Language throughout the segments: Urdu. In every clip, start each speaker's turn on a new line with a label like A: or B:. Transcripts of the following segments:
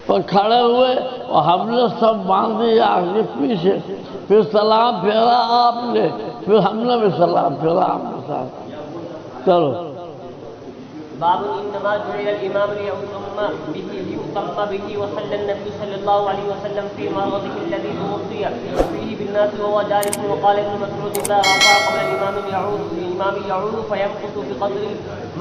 A: اور کھڑے ہوئے اور ہم نے سب باندھ دیا آگے پیچھے، پھر سلام پھیرا آپ نے، پھر ہم نے بھی سلام پھیرا آپ کے ساتھ۔ چلو
B: باب انما جعل الامام ليؤتم به وصلى النبي صلى الله عليه وسلم في مرضه الذي توفي فيه بالناس وهو جالس. وقال ابن مسعود اذا رفع قبل الامام يعود فيمكث بقدر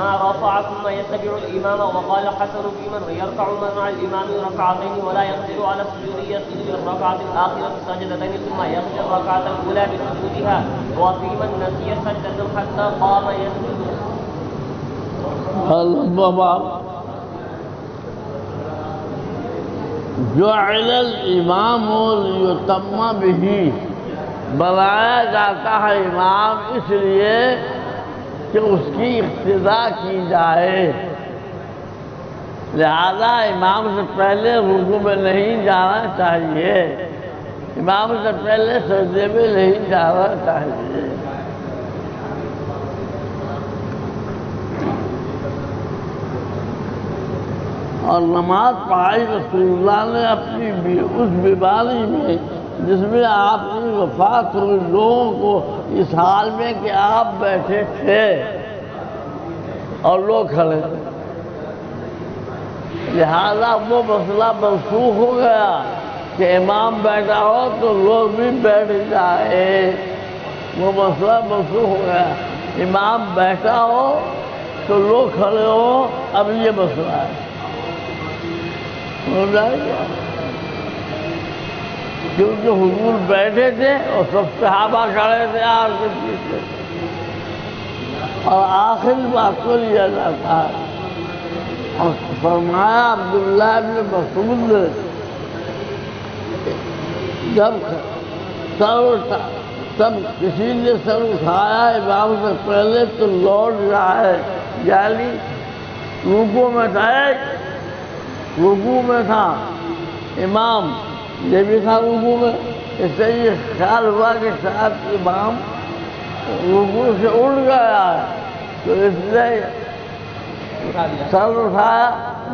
B: ما رفع ثم يتبع الامام. وقال الحسن في من يركع مع الامام ركعتين ولا يقدر على السجود يسجد في الركعه الاخره سجدتين ثم يسجد الركعه الاولى بسجودها. وفي من نسي سجدة حتى قام يسجد.
A: جعل الامام لیتم به، بنایا جاتا ہے امام اس لیے کہ اس کی اقتداء کی جائے، لہذا امام سے پہلے رکوع میں نہیں جانا چاہیے، امام سے پہلے سجدے میں نہیں جانا چاہیے۔ اور نماز پڑھائی رسول اللہ نے اپنی اس بیماری میں جس میں آپ کی وفات ہوئی، لوگوں کو اس حال میں کہ آپ بیٹھے تھے اور لوگ کھڑے تھے، لہذا وہ مسئلہ منسوخ ہو گیا کہ امام بیٹھا ہو تو لوگ بھی بیٹھ جائے، وہ مسئلہ منسوخ ہو گیا۔ امام بیٹھا ہو تو لوگ کھڑے ہو، اب یہ مسئلہ ہے، ہو جائے گا، کیونکہ حضور بیٹھے تھے اور سب صحابہ کھڑے تھے آپ کے پیچھے، اور آخری بات کو لیا جاتا ہے۔ اور فرمایا عبداللہ ابن مسعود نے جب کسی نے سر اٹھایا امام سے پہلے تو لوٹ جائے، یعنی رکوع میں تھا امام، یہ بھی تھا رکوع میں، اس سے یہ خیال ہوا کہ شاید امام رکوع سے اٹھ گیا ہے، تو اس نے سر اٹھایا،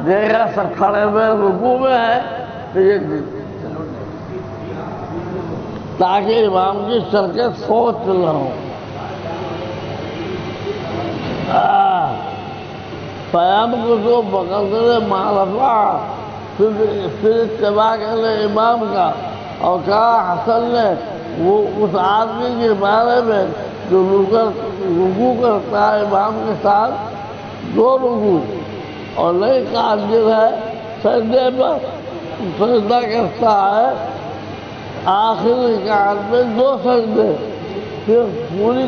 A: دیکھا سب کھڑے ہوئے رکوع میں ہے، تو یہ تاکہ امام کی شرکت فوت نہ ہو۔ پیام کو تو بقدر معرفہ، پھر اتباع کرے امام کا۔ اور کہا حسن نے وہ اس آدمی کے بارے میں جو رکوع کرتا ہے امام کے ساتھ 2 رکوع، اور نہیں قادر ہے سجدے پر سجدہ کرتا ہے، آخری رکعت میں 2 سجدے، پھر پوری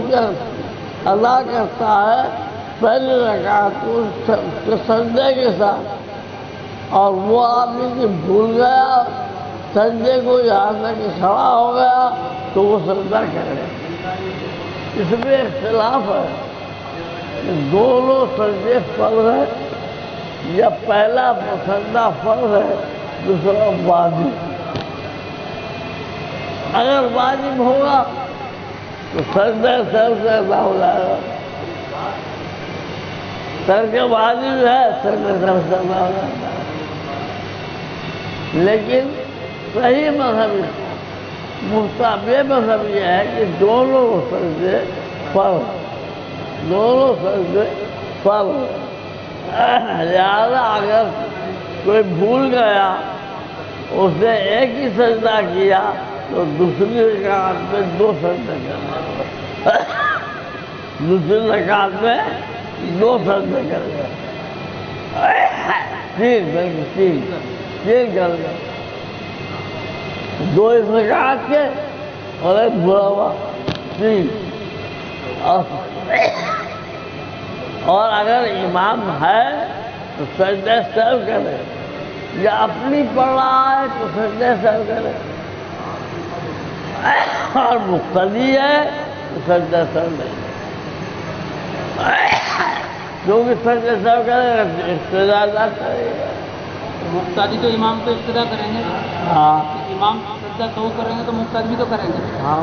A: ادا کرتا ہے پہلی رکعت کو سجدے کے ساتھ، اور وہ آدمی کہ بھول گیا سجدے کو یہاں تک کھڑا ہو گیا تو وہ سجدہ کرے۔ اس میں اختلاف ہے کہ دونوں سجدے فرض ہے یا پہلا سجدہ فرض ہے دوسرا واجب۔ اگر واجب ہوگا تو سجدہ سر سے ادا ہو جائے گا، سر کے واجب ہے سجدہ سر سے ادا ہو جائے گا، لیکن صحیح مذہب یہ مذہب یہ ہے کہ دونوں سجدے فرض، لہذا اگر کوئی بھول گیا اس نے ایک ہی سجدہ کیا تو دوسری رکعت میں 2 سجدے کرے، دوسری رکعت میں 2 سجدے کرے، 3 کر گئے، 2 اس رکعت کے اور ایک بھولا ہوا 3۔ اور اگر امام ہے تو سجدہ سہو کرے، یا اپنی پڑھ رہا ہے تو سجدہ سہو کرے، اور مقتدی ہے تو سجدہ سہو نہیں، کیونکہ سجدہ سہو کرے گا اقتداء نہ کرے گا۔
C: مقتدی تو امام کو اقتداء کریں گے،
A: ہاں
C: امام سجدہ سہو کریں گے تو مقتدی بھی تو کریں گے۔
A: ہاں